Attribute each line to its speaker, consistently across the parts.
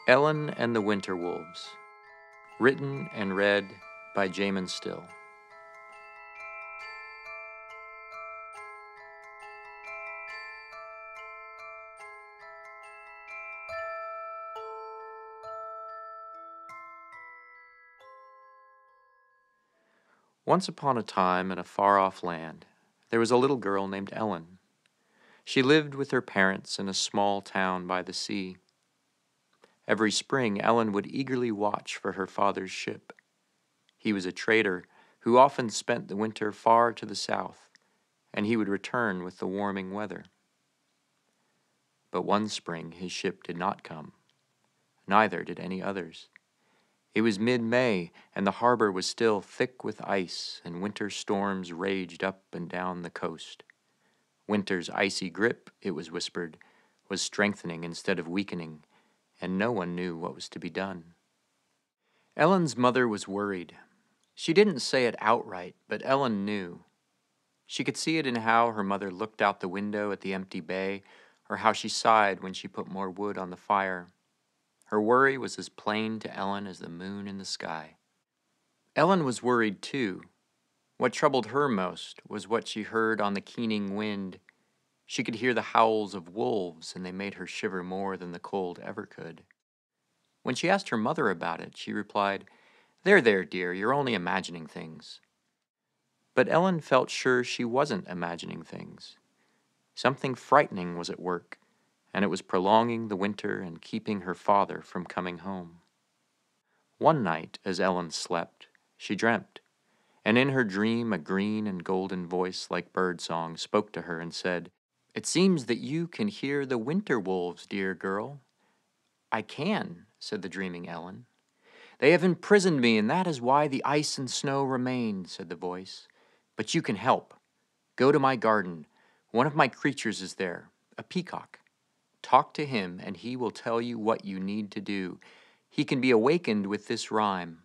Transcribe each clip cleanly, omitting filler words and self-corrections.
Speaker 1: Ellen and the Winter Wolves, written and read by Jamin Still. Once upon a time in a far-off land, there was a little girl named Ellen. She lived with her parents in a small town by the sea. Every spring, Ellen would eagerly watch for her father's ship. He was a trader who often spent the winter far to the south, and he would return with the warming weather. But one spring his ship did not come. Neither did any others. It was mid-May, and the harbor was still thick with ice, and winter storms raged up and down the coast. Winter's icy grip, it was whispered, was strengthening instead of weakening, and no one knew what was to be done. Ellen's mother was worried. She didn't say it outright, but Ellen knew. She could see it in how her mother looked out the window at the empty bay, or how she sighed when she put more wood on the fire. Her worry was as plain to Ellen as the moon in the sky. Ellen was worried too. What troubled her most was what she heard on the keening wind. She could hear the howls of wolves, and they made her shiver more than the cold ever could. When she asked her mother about it, she replied, There, dear, you're only imagining things." But Ellen felt sure she wasn't imagining things. Something frightening was at work, and it was prolonging the winter and keeping her father from coming home. One night, as Ellen slept, she dreamt, and in her dream a green and golden voice like birdsong spoke to her and said, "It seems that you can hear the winter wolves, dear girl." "I can," said the dreaming Ellen. "They have imprisoned me, and that is why the ice and snow remain," said the voice. "But you can help. Go to my garden. One of my creatures is there, a peacock. Talk to him, and he will tell you what you need to do. He can be awakened with this rhyme.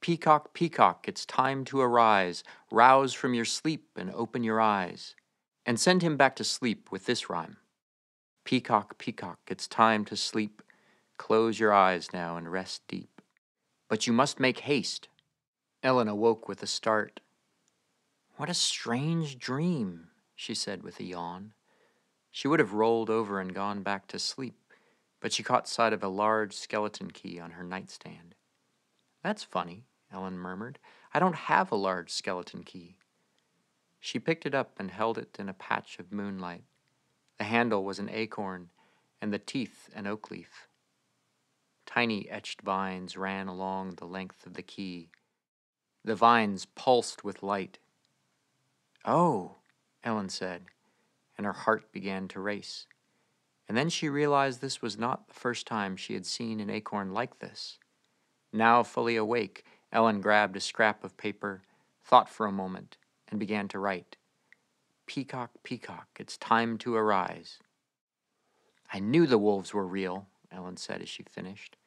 Speaker 1: Peacock, peacock, it's time to arise. Rouse from your sleep and open your eyes. And send him back to sleep with this rhyme. Peacock, peacock, it's time to sleep. Close your eyes now and rest deep. But you must make haste." Ellen awoke with a start. "What a strange dream," she said with a yawn. She would have rolled over and gone back to sleep, but she caught sight of a large skeleton key on her nightstand. "That's funny," Ellen murmured. "I don't have a large skeleton key." She picked it up and held it in a patch of moonlight. The handle was an acorn, and the teeth an oak leaf. Tiny etched vines ran along the length of the key. The vines pulsed with light. "Oh," Ellen said, and her heart began to race. And then she realized this was not the first time she had seen an acorn like this. Now fully awake, Ellen grabbed a scrap of paper, thought for a moment, and began to write. "Peacock, peacock, it's time to arise." "I knew the wolves were real," Ellen said as she finished.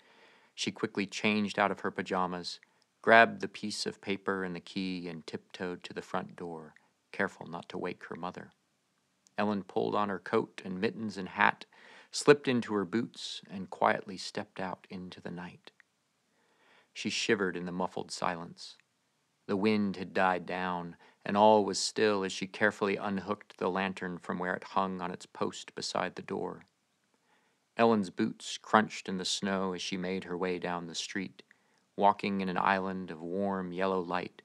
Speaker 1: She quickly changed out of her pajamas, grabbed the piece of paper and the key, and tiptoed to the front door, careful not to wake her mother. Ellen pulled on her coat and mittens and hat, slipped into her boots, and quietly stepped out into the night. She shivered in the muffled silence. The wind had died down, and all was still as she carefully unhooked the lantern from where it hung on its post beside the door. Ellen's boots crunched in the snow as she made her way down the street, walking in an island of warm yellow light,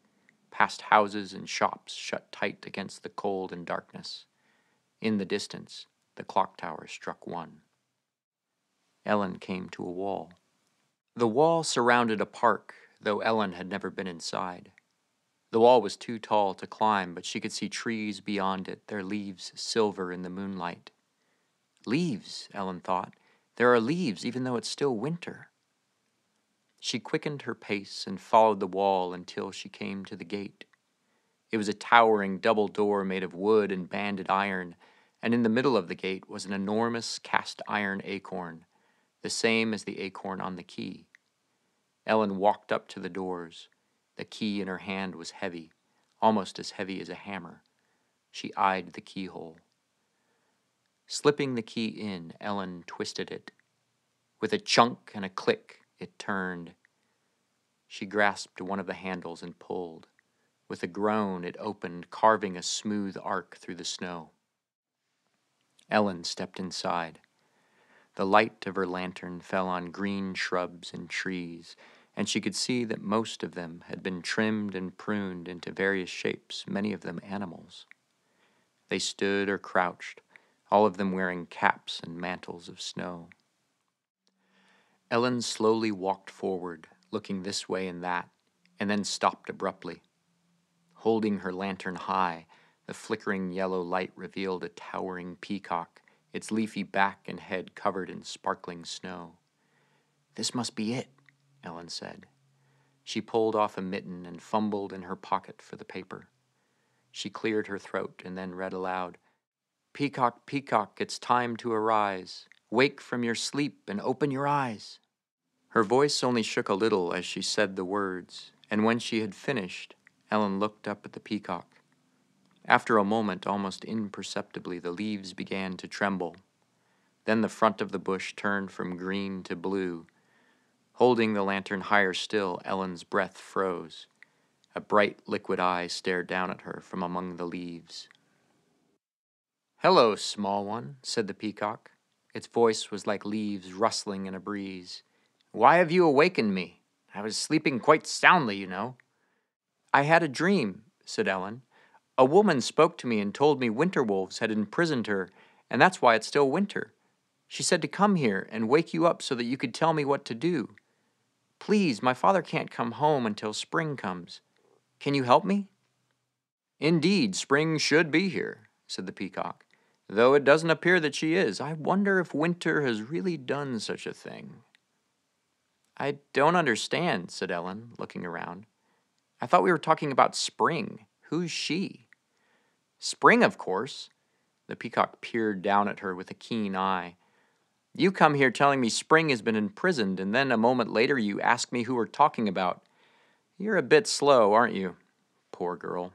Speaker 1: past houses and shops shut tight against the cold and darkness. In the distance, the clock tower struck one. Ellen came to a wall. The wall surrounded a park, though Ellen had never been inside. The wall was too tall to climb, but she could see trees beyond it, their leaves silver in the moonlight. "Leaves," Ellen thought. "There are leaves, even though it's still winter." She quickened her pace and followed the wall until she came to the gate. It was a towering double door made of wood and banded iron, and in the middle of the gate was an enormous cast-iron acorn, the same as the acorn on the key. Ellen walked up to the doors. The key in her hand was heavy, almost as heavy as a hammer. She eyed the keyhole. Slipping the key in, Ellen twisted it. With a chunk and a click, it turned. She grasped one of the handles and pulled. With a groan, it opened, carving a smooth arc through the snow. Ellen stepped inside. The light of her lantern fell on green shrubs and trees, and she could see that most of them had been trimmed and pruned into various shapes, many of them animals. They stood or crouched, all of them wearing caps and mantles of snow. Ellen slowly walked forward, looking this way and that, and then stopped abruptly. Holding her lantern high, the flickering yellow light revealed a towering peacock, its leafy back and head covered in sparkling snow. "This must be it," Ellen said. She pulled off a mitten and fumbled in her pocket for the paper. She cleared her throat and then read aloud, "Peacock, peacock, it's time to arise. Wake from your sleep and open your eyes." Her voice only shook a little as she said the words, and when she had finished, Ellen looked up at the peacock. After a moment, almost imperceptibly, the leaves began to tremble. Then the front of the bush turned from green to blue. Holding the lantern higher still, Ellen's breath froze. A bright liquid eye stared down at her from among the leaves. "Hello, small one," said the peacock. Its voice was like leaves rustling in a breeze. "Why have you awakened me? I was sleeping quite soundly, you know." "I had a dream," said Ellen. "A woman spoke to me and told me winter wolves had imprisoned her, and that's why it's still winter. She said to come here and wake you up so that you could tell me what to do. Please, my father can't come home until spring comes. Can you help me?" "Indeed, spring should be here," said the peacock, "though it doesn't appear that she is. I wonder if winter has really done such a thing." "I don't understand," said Ellen, looking around. "I thought we were talking about spring. Who's she?" "Spring, of course." The peacock peered down at her with a keen eye. "You come here telling me spring has been imprisoned, and then a moment later you ask me who we're talking about. You're a bit slow, aren't you? Poor girl."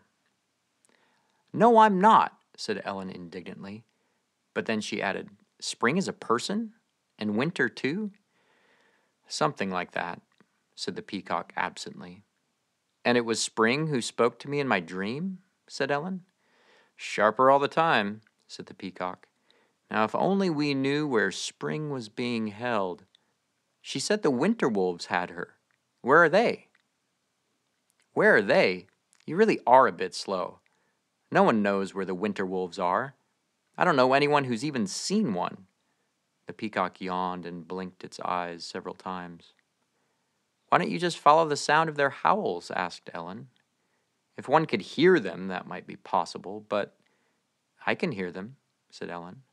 Speaker 1: "No, I'm not," said Ellen indignantly. But then she added, "Spring is a person? And winter too?" "Something like that," said the peacock absently. "And it was spring who spoke to me in my dream?" said Ellen. "Sharper all the time," said the peacock. "Now if only we knew where spring was being held. She said the winter wolves had her. Where are they?" "Where are they? You really are a bit slow. No one knows where the winter wolves are. I don't know anyone who's even seen one." The peacock yawned and blinked its eyes several times. "Why don't you just follow the sound of their howls?" asked Ellen. "If one could hear them, that might be possible, but—" "I can hear them," said Ellen.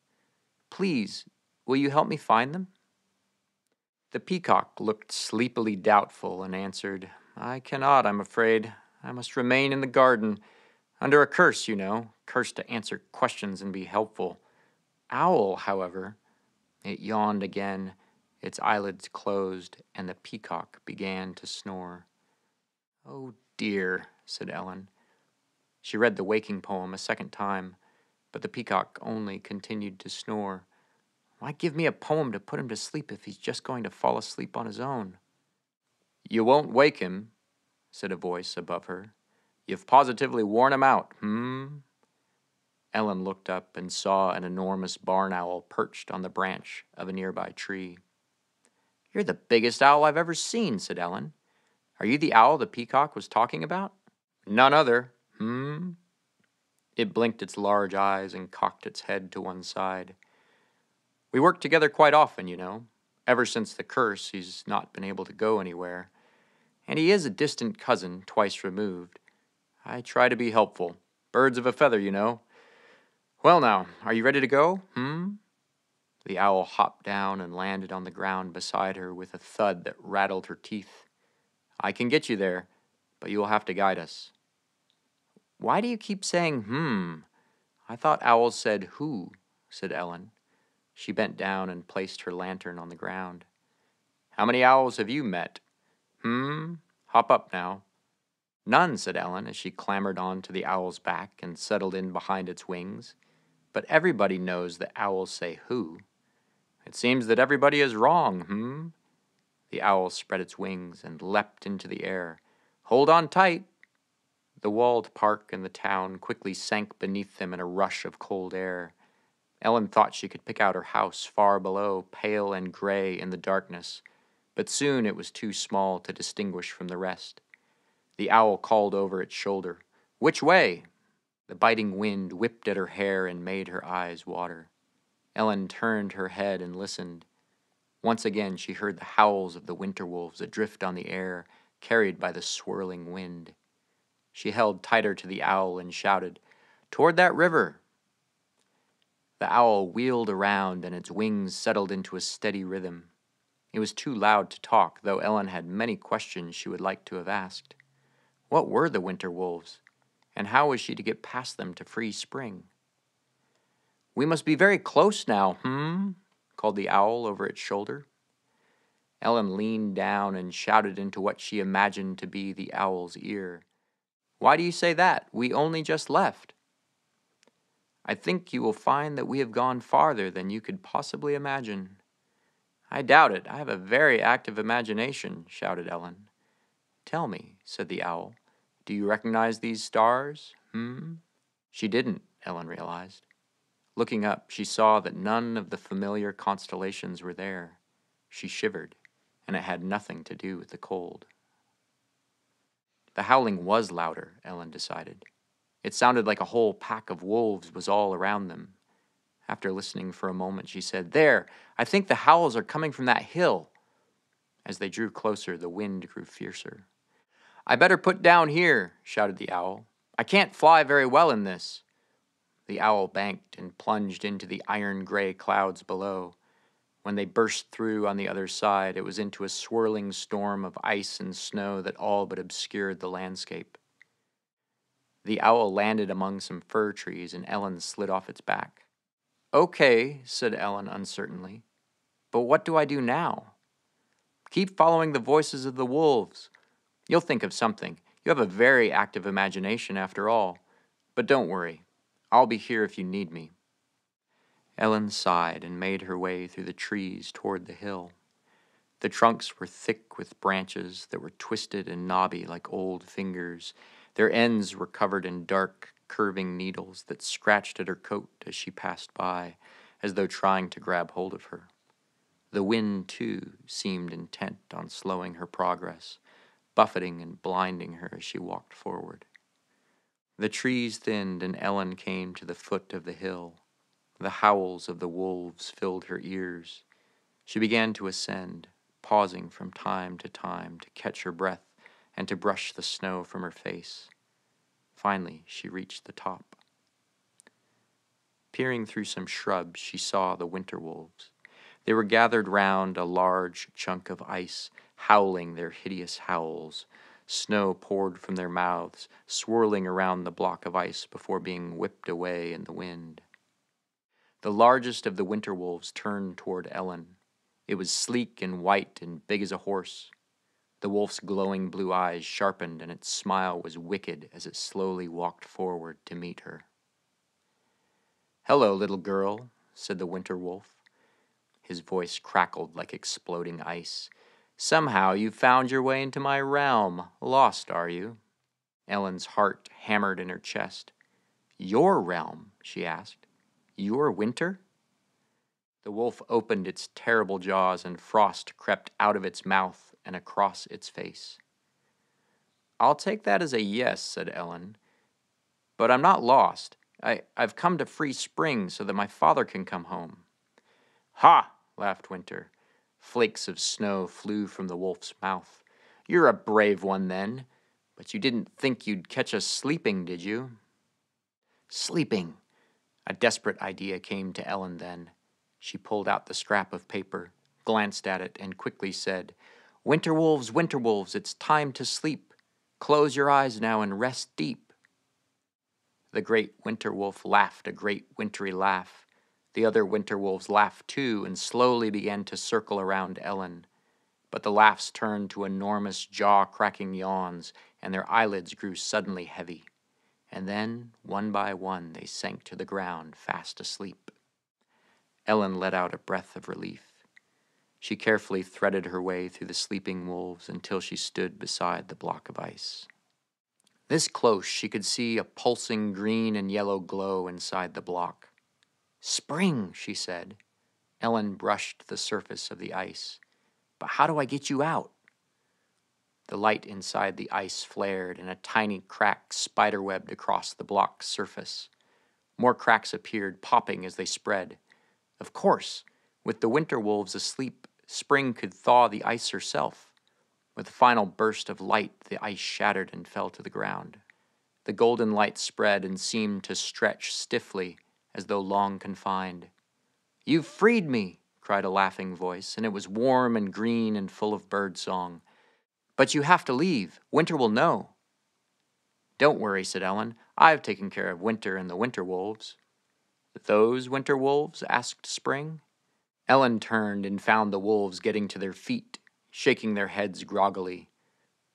Speaker 1: "Please, will you help me find them?" The peacock looked sleepily doubtful and answered, "I cannot, I'm afraid. I must remain in the garden. Under a curse, you know, cursed to answer questions and be helpful. Owl, however—" It yawned again, its eyelids closed, and the peacock began to snore. "Oh dear," said Ellen. She read the waking poem a second time, but the peacock only continued to snore. Why give me a poem to put him to sleep if he's just going to fall asleep on his own? "You won't wake him," said a voice above her. "You've positively worn him out, Ellen looked up and saw an enormous barn owl perched on the branch of a nearby tree. "You're the biggest owl I've ever seen," said Ellen. "Are you the owl the peacock was talking about?" "None other, It blinked its large eyes and cocked its head to one side. "We work together quite often, you know. Ever since the curse, he's not been able to go anywhere. And he is a distant cousin, twice removed. I try to be helpful. Birds of a feather, you know. Well now, are you ready to go, The owl hopped down and landed on the ground beside her with a thud that rattled her teeth. "I can get you there, but you will have to guide us." "Why do you keep saying, I thought owls said who," said Ellen. She bent down and placed her lantern on the ground. "How many owls have you met? Hop up now." "None," said Ellen as she clambered on to the owl's back and settled in behind its wings. "But everybody knows that owls say who." It seems that everybody is wrong, The owl spread its wings and leapt into the air. Hold on tight! The walled park and the town quickly sank beneath them in a rush of cold air. Ellen thought she could pick out her house far below, pale and gray in the darkness, but soon it was too small to distinguish from the rest. The owl called over its shoulder, "Which way?" The biting wind whipped at her hair and made her eyes water. Ellen turned her head and listened. Once again she heard the howls of the winter wolves adrift on the air, carried by the swirling wind. She held tighter to the owl and shouted, "Toward that river!" The owl wheeled around and its wings settled into a steady rhythm. It was too loud to talk, though Ellen had many questions she would like to have asked. What were the winter wolves, and how was she to get past them to free spring? "We must be very close now, called the owl over its shoulder. Ellen leaned down and shouted into what she imagined to be the owl's ear. "Why do you say that? We only just left." "I think you will find that we have gone farther than you could possibly imagine." "I doubt it. I have a very active imagination," shouted Ellen. "Tell me," said the owl, "do you recognize these stars, She didn't, Ellen realized. Looking up, she saw that none of the familiar constellations were there. She shivered, and it had nothing to do with the cold. The howling was louder, Ellen decided. It sounded like a whole pack of wolves was all around them. After listening for a moment, she said, "There, I think the howls are coming from that hill." As they drew closer, the wind grew fiercer. "I better put down here," shouted the owl. "I can't fly very well in this." The owl banked and plunged into the iron-gray clouds below. When they burst through on the other side, it was into a swirling storm of ice and snow that all but obscured the landscape. The owl landed among some fir trees, and Ellen slid off its back. "Okay," said Ellen uncertainly. "But what do I do now?" "Keep following the voices of the wolves. You'll think of something. You have a very active imagination after all. But don't worry. I'll be here if you need me." Ellen sighed and made her way through the trees toward the hill. The trunks were thick with branches that were twisted and knobby like old fingers. Their ends were covered in dark, curving needles that scratched at her coat as she passed by, as though trying to grab hold of her. The wind, too, seemed intent on slowing her progress, buffeting and blinding her as she walked forward. The trees thinned, and Ellen came to the foot of the hill. The howls of the wolves filled her ears. She began to ascend, pausing from time to catch her breath and to brush the snow from her face. Finally, she reached the top. Peering through some shrubs, she saw the winter wolves. They were gathered round a large chunk of ice, howling their hideous howls. Snow poured from their mouths, swirling around the block of ice before being whipped away in the wind. The largest of the winter wolves turned toward Ellen. It was sleek and white and big as a horse. The wolf's glowing blue eyes sharpened, and its smile was wicked as it slowly walked forward to meet her. "Hello, little girl," said the winter wolf. His voice crackled like exploding ice. "Somehow you found your way into my realm. Lost, are you?" Ellen's heart hammered in her chest. "Your realm?" she asked. "Your winter?" The wolf opened its terrible jaws, and frost crept out of its mouth and across its face. "I'll take that as a yes," said Ellen. "But I'm not lost. I've come to free spring so that my father can come home." "Ha!" laughed Winter. Flakes of snow flew from the wolf's mouth. "You're a brave one, then. But you didn't think you'd catch us sleeping, did you?" Sleeping! A desperate idea came to Ellen then. She pulled out the scrap of paper, glanced at it, and quickly said, winter wolves, it's time to sleep. Close your eyes now and rest deep." The great winter wolf laughed a great wintry laugh. The other winter wolves laughed too and slowly began to circle around Ellen. But the laughs turned to enormous jaw-cracking yawns, and their eyelids grew suddenly heavy. And then, one by one, they sank to the ground, fast asleep. Ellen let out a breath of relief. She carefully threaded her way through the sleeping wolves until she stood beside the block of ice. This close, she could see a pulsing green and yellow glow inside the block. "Spring," she said. Ellen brushed the surface of the ice. "But how do I get you out?" The light inside the ice flared, and a tiny crack spiderwebbed across the block's surface. More cracks appeared, popping as they spread. Of course, with the winter wolves asleep, Spring could thaw the ice herself. With a final burst of light, the ice shattered and fell to the ground. The golden light spread and seemed to stretch stiffly, as though long confined. "You've freed me!" cried a laughing voice, and it was warm and green and full of bird song. "But you have to leave. Winter will know." "Don't worry," said Ellen. "I've taken care of Winter and the winter wolves." "Those winter wolves?" asked Spring. Ellen turned and found the wolves getting to their feet, shaking their heads groggily.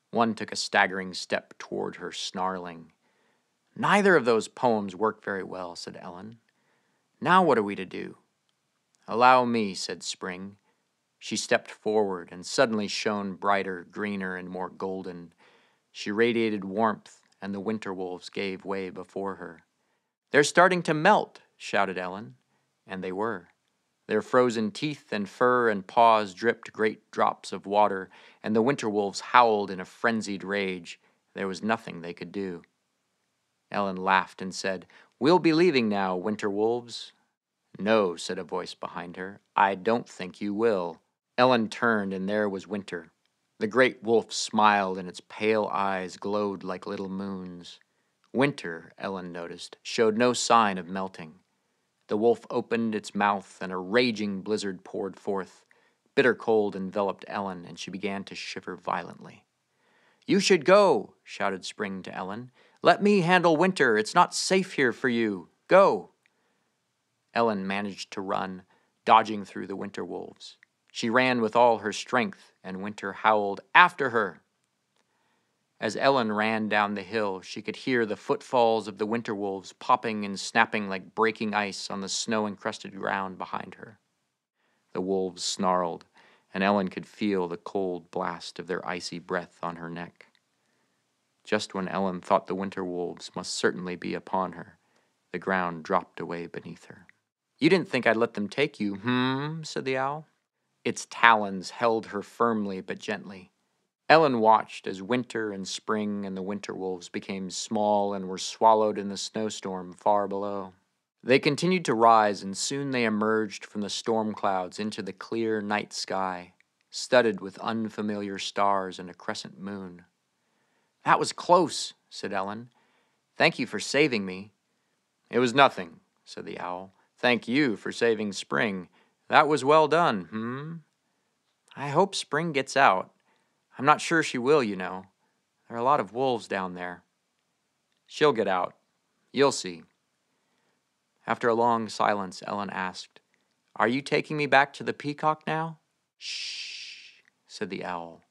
Speaker 1: One took a staggering step toward her, snarling. "Neither of those poems work very well," said Ellen. "Now what are we to do?" "Allow me," said Spring. She stepped forward and suddenly shone brighter, greener, and more golden. She radiated warmth, and the winter wolves gave way before her. "They're starting to melt," shouted Ellen. And they were. Their frozen teeth and fur and paws dripped great drops of water, and the winter wolves howled in a frenzied rage. There was nothing they could do. Ellen laughed and said, "We'll be leaving now, winter wolves." "No," said a voice behind her. "I don't think you will." Ellen turned, and there was Winter. The great wolf smiled, and its pale eyes glowed like little moons. Winter, Ellen noticed, showed no sign of melting. The wolf opened its mouth, and a raging blizzard poured forth. Bitter cold enveloped Ellen, and she began to shiver violently. "You should go," shouted Spring to Ellen. "Let me handle Winter. It's not safe here for you. Go." Ellen managed to run, dodging through the winter wolves. She ran with all her strength, and Winter howled, "After her!" As Ellen ran down the hill, she could hear the footfalls of the winter wolves popping and snapping like breaking ice on the snow-encrusted ground behind her. The wolves snarled, and Ellen could feel the cold blast of their icy breath on her neck. Just when Ellen thought the winter wolves must certainly be upon her, the ground dropped away beneath her. "You didn't think I'd let them take you, said the owl. Its talons held her firmly but gently. Ellen watched as Winter and Spring and the winter wolves became small and were swallowed in the snowstorm far below. They continued to rise, and soon they emerged from the storm clouds into the clear night sky, studded with unfamiliar stars and a crescent moon. "That was close," said Ellen. "Thank you for saving me." "It was nothing," said the owl. "Thank you for saving Spring. That was well done, I hope Spring gets out. I'm not sure she will, you know. There are a lot of wolves down there." "She'll get out. You'll see." After a long silence, Ellen asked, "Are you taking me back to the peacock now?" "Shh," said the owl.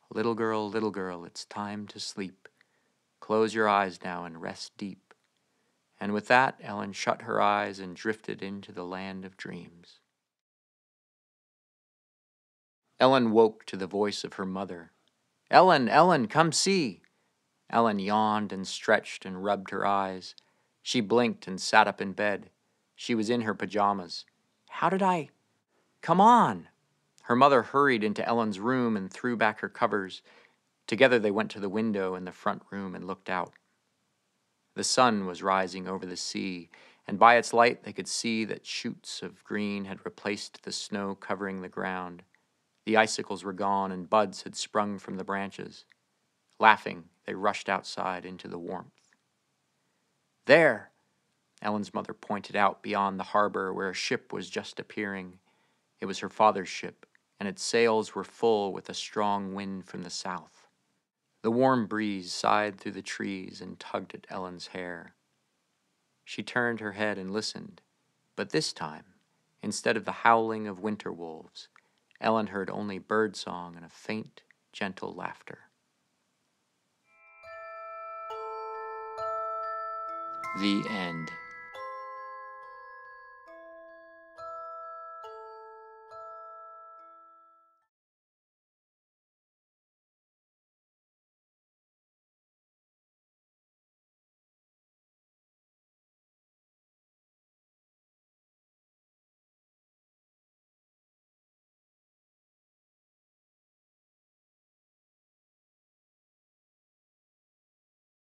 Speaker 1: Little girl, it's time to sleep. Close your eyes now and rest deep." And with that, Ellen shut her eyes and drifted into the land of dreams. Ellen woke to the voice of her mother. "Ellen, Ellen, come see." Ellen yawned and stretched and rubbed her eyes. She blinked and sat up in bed. She was in her pajamas. "How did I—" "Come on." Her mother hurried into Ellen's room and threw back her covers. Together they went to the window in the front room and looked out. The sun was rising over the sea, and by its light they could see that shoots of green had replaced the snow covering the ground. The icicles were gone, and buds had sprung from the branches. Laughing, they rushed outside into the warmth. "There!" Ellen's mother pointed out beyond the harbor where a ship was just appearing. It was her father's ship, and its sails were full with a strong wind from the south. The warm breeze sighed through the trees and tugged at Ellen's hair. She turned her head and listened, but this time, instead of the howling of winter wolves, Ellen heard only bird song and a faint, gentle laughter. The end.